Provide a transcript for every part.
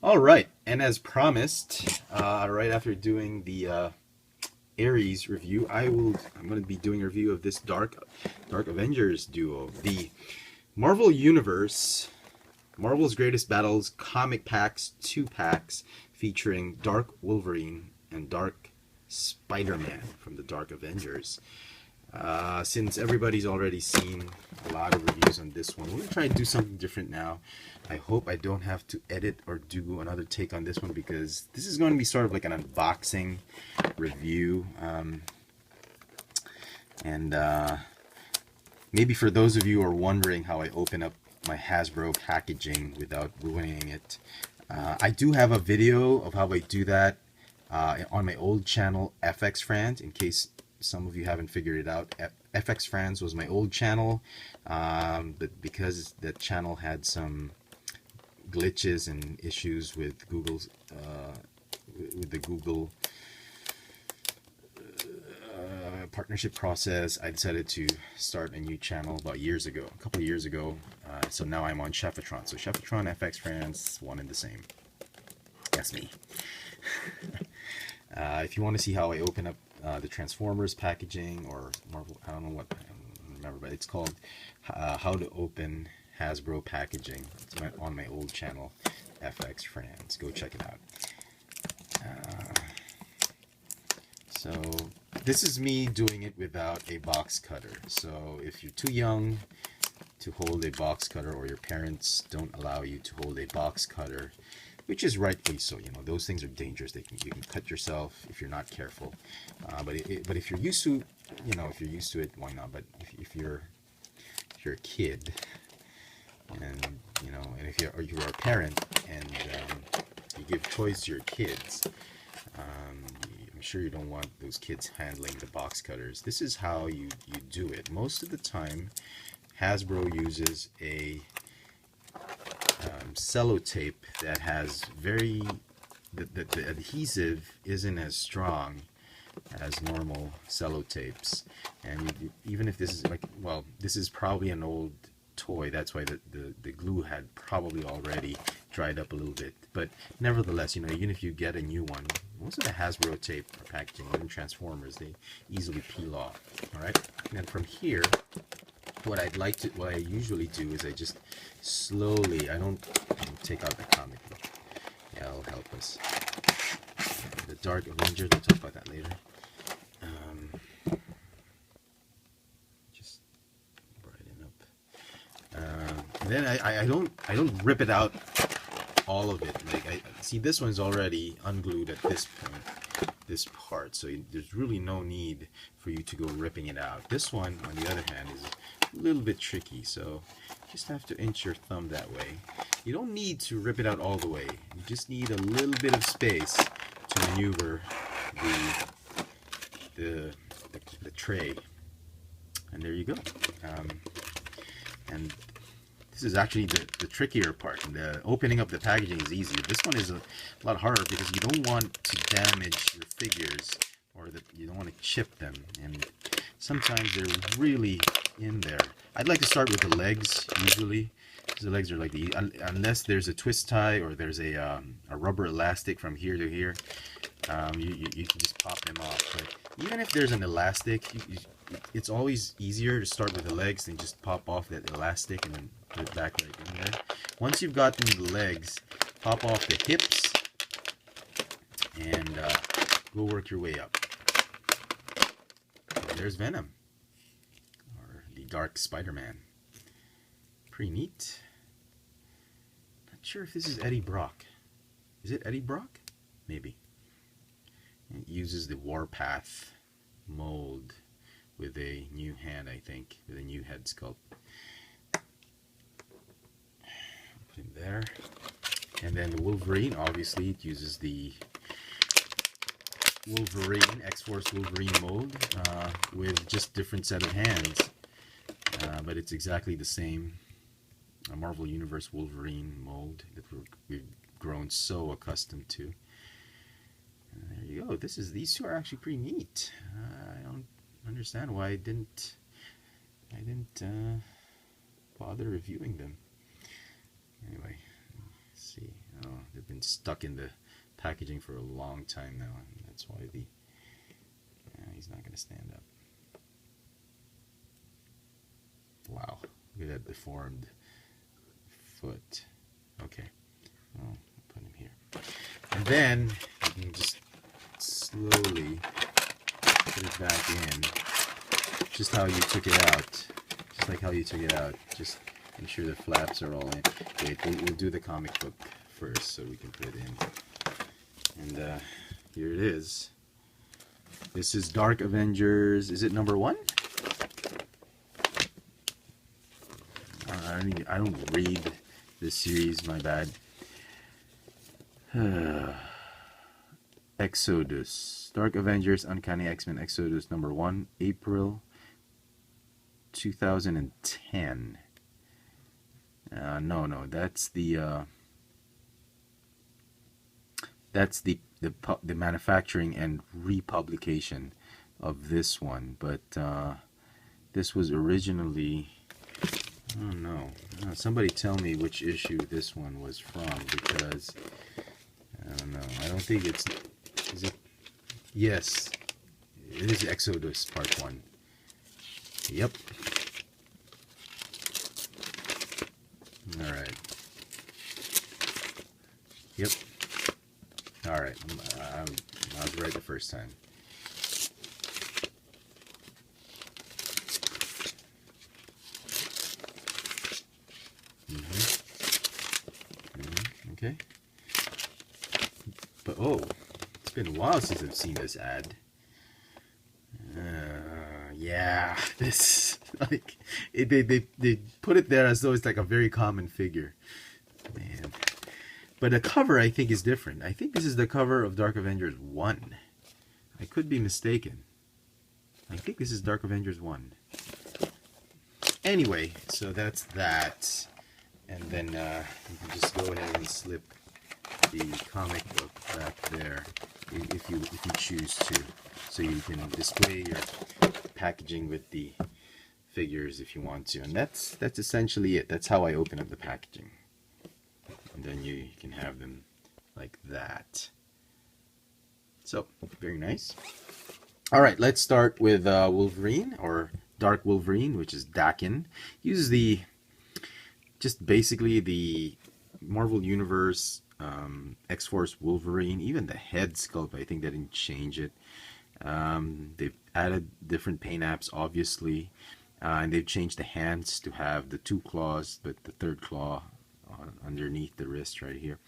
All right, and as promised, right after doing the Ares review, I'm going to be doing a review of this Dark Avengers duo, the Marvel Universe, Marvel's Greatest Battles comic packs, 2 packs featuring Dark Wolverine and Dark Spider-Man from the Dark Avengers. Since everybody's already seen a lot of reviews on this one, we're going to try and do something different now. I hope I don't have to edit or do another take on this one because this is going to be sort of like an unboxing review. And maybe for those of you who are wondering how I open up my Hasbro packaging without ruining it, I do have a video of how I do that on my old channel, FX Friends, in case some of you haven't figured it out. FX Friends was my old channel, but because that channel had some glitches and issues with Google's with the Google partnership process, I decided to start a new channel about a couple of years ago. So now I'm on Cheffatron. So Cheffatron, FX Friends, one and the same. That's me. If you want to see how I open up the Transformers packaging or Marvel, I don't know what, I don't remember, but it's called How to Open Hasbro Packaging. It's on my old channel, FX Friends. Go check it out. So this is me doing it without a box cutter. So if you're too young to hold a box cutter, or your parents don't allow you to hold a box cutter, which is rightfully so, you know, those things are dangerous. You can cut yourself if you're not careful. But if you're used to, you know, if you're used to it, why not? But if you're a kid, and you know, and if you're a parent, and you give choice to your kids, I'm sure you don't want those kids handling the box cutters. This is how you do it. Most of the time, Hasbro uses a sellotape that has the adhesive isn't as strong as normal sellotapes, and even if this is like, well, this is probably an old toy, that's why the glue had probably already dried up a little bit, but nevertheless, you know, even if you get a new one, most of the Hasbro tape or packaging, even Transformers, they easily peel off. All right, and then from here, what I usually do is I just slowly, I don't take out the comic book. Yeah, it'll help us. The Dark Avengers, we'll talk about that later. Just brighten up. And then I don't rip it out, all of it. Like, I see this one's already unglued at this point, this part, so there's really no need for you to go ripping it out. This one, on the other hand, is a little bit tricky, so you just have to inch your thumb that way. You don't need to rip it out all the way. You just need a little bit of space to maneuver the tray, and there you go. And this is actually the trickier part. The opening up the packaging is easy. This one is a lot harder because you don't want to damage your figures, or that you don't want to chip them, and sometimes they're really in there. I'd like to start with the legs usually, because the legs are like unless there's a twist tie or there's a rubber elastic from here to here, you can just pop them off. But even if there's an elastic, it's always easier to start with the legs than just pop off that elastic and then put it back right in there. Once you've gotten the legs, pop off the hips and go work your way up. And there's Venom, or the Dark Spider-Man. Pretty neat. Not sure if this is Eddie Brock. Is it Eddie Brock? Maybe. It uses the Warpath mold with a new hand, I think, with a new head sculpt. Put him there. And then the Wolverine, obviously, it uses the Wolverine, X-Force Wolverine mold with just different set of hands. But it's exactly the same Marvel Universe Wolverine mold that we've grown so accustomed to. And there you go. These two are actually pretty neat. I don't understand why I didn't bother reviewing them. Anyway, let's see. Oh, they've been been stuck in the packaging for a long time now, and that's why he's not going to stand up. Wow, look at that deformed foot. Okay, I'll put him here. And then you can just slowly put it back in, just how you took it out. Just like how you took it out. Just make sure the flaps are all in. Wait, we'll do the comic book first so we can put it in. And here it is. This is Dark Avengers. Is it number 1? I don't read this series, my bad. Exodus. Dark Avengers Uncanny X-Men Exodus number 1, April 2010. No, that's the manufacturing and republication of this one, but this was originally, I don't know. Somebody tell me which issue this one was from, because I don't know. I don't think it's. Is it? Yes, it is Exodus Part 1. Yep. All right. Yep. All right. I was right the first time. Okay. But oh, it's been a while since I've seen this ad. Yeah, this they put it there as though it's like a very common figure, man. But the cover I think is different. I think this is the cover of Dark Avengers 1. I could be mistaken. I think this is Dark Avengers 1. Anyway, so that's that. And then you can just go ahead and slip the comic book back there if you choose to, so you can display your packaging with the figures if you want to. And that's essentially it. That's how I open up the packaging. And then you can have them like that. So very nice. All right, let's start with Wolverine, or Dark Wolverine, which is Dakken. Uses the just basically the Marvel Universe X-Force Wolverine. Even the head sculpt, I think they didn't change it. They've added different paint apps, obviously, and they've changed the hands to have the 2 claws, but the 3rd claw underneath the wrist right here.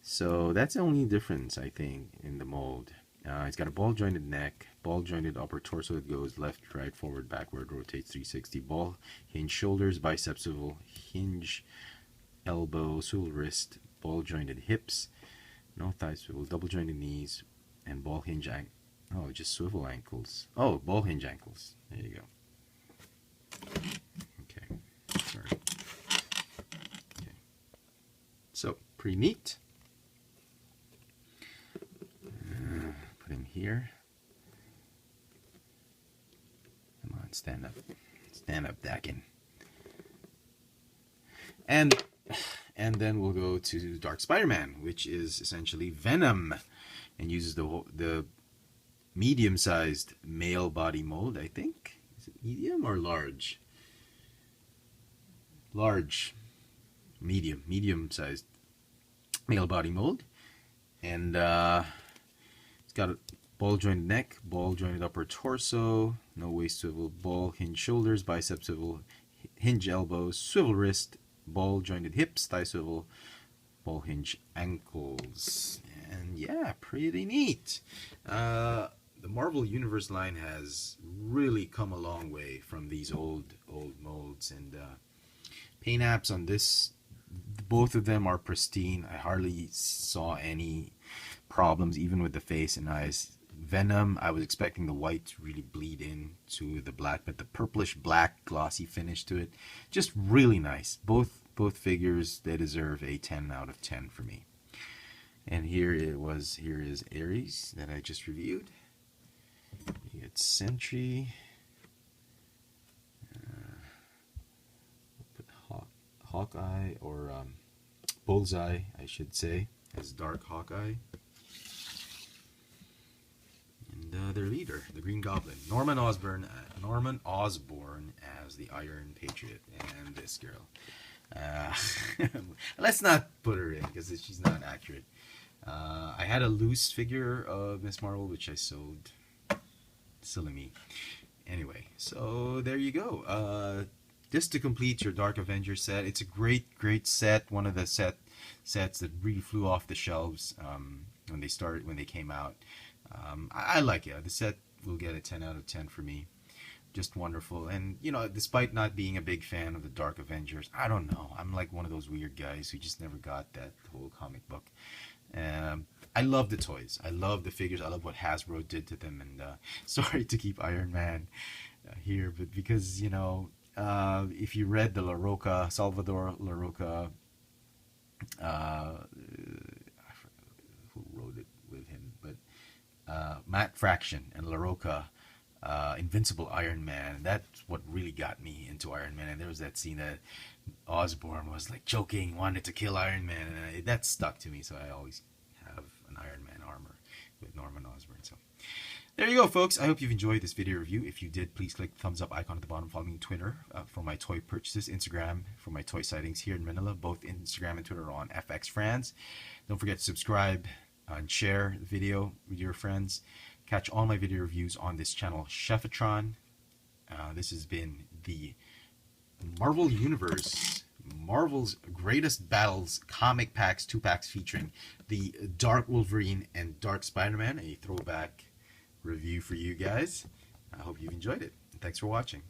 So that's the only difference, I think, in the mold. It's got a ball jointed neck, ball jointed upper torso that goes left, right, forward, backward, rotates 360, ball hinge shoulders, bicep swivel, hinge elbow, swivel wrist, ball jointed hips, no thigh swivel, double jointed knees, and ball hinge oh, just swivel ankles. Oh, ball hinge ankles. There you go. Okay. Sorry. Okay. So pretty neat. Put him here. Come on, stand up. Stand up, Dakken. And then we'll go to Dark Spider-Man, which is essentially Venom, and uses the medium-sized male body mold, I think. Is it medium or large? Large. Medium-sized male body mold. And it's got a ball jointed neck, ball jointed upper torso, no waist swivel, ball hinge shoulders, bicep swivel, hinge elbows, swivel wrist, ball jointed hips, thigh swivel, ball hinge ankles. And yeah, pretty neat. The Marvel Universe line has really come a long way from these old molds, and paint apps on this, both of them are pristine. I hardly saw any problems, even with the face and eyes. Venom, I was expecting the white to really bleed in to the black, but the purplish black glossy finish to it, just really nice. Both figures, they deserve a 10 out of 10 for me. And here is Ares that I just reviewed. You get Sentry. Put Hawkeye, or Bullseye, I should say. as Dark Hawkeye. And their leader, the Green Goblin, Norman Osborn as the Iron Patriot, and this girl. Let's not put her in because she's not accurate. I had a loose figure of Miss Marvel, which I sold. Silly me. Anyway, so there you go. Just to complete your Dark Avengers set, it's a great set. One of the sets that really flew off the shelves when they came out. I like it. The set will get a 10 out of 10 for me. Just wonderful. And you know, despite not being a big fan of the Dark Avengers, I don't know, I'm like one of those weird guys who just never got that whole comic book. I love the toys, I love the figures, I love what Hasbro did to them. And sorry to keep Iron Man here, but because, you know, if you read the Salvador LaRocca, who wrote it with him, but Matt Fraction and LaRocca, Invincible Iron Man, that's what really got me into Iron Man. And there was that scene that Osborn was like joking, wanted to kill Iron Man, and that stuck to me, so I always have an Iron Man armor with Norman Osborn. So there you go, folks. I hope you've enjoyed this video review. If you did, please click the thumbs up icon at the bottom. Follow me on Twitter for my toy purchases, Instagram for my toy sightings here in Manila. Both Instagram and Twitter are on FXFrans. Don't forget to subscribe and share the video with your friends. Catch all my video reviews on this channel, Chefatron. This has been the Marvel Universe, Marvel's Greatest Battles comic packs, 2-packs featuring the Dark Wolverine and Dark Spider-Man, a throwback review for you guys. I hope you've enjoyed it. Thanks for watching.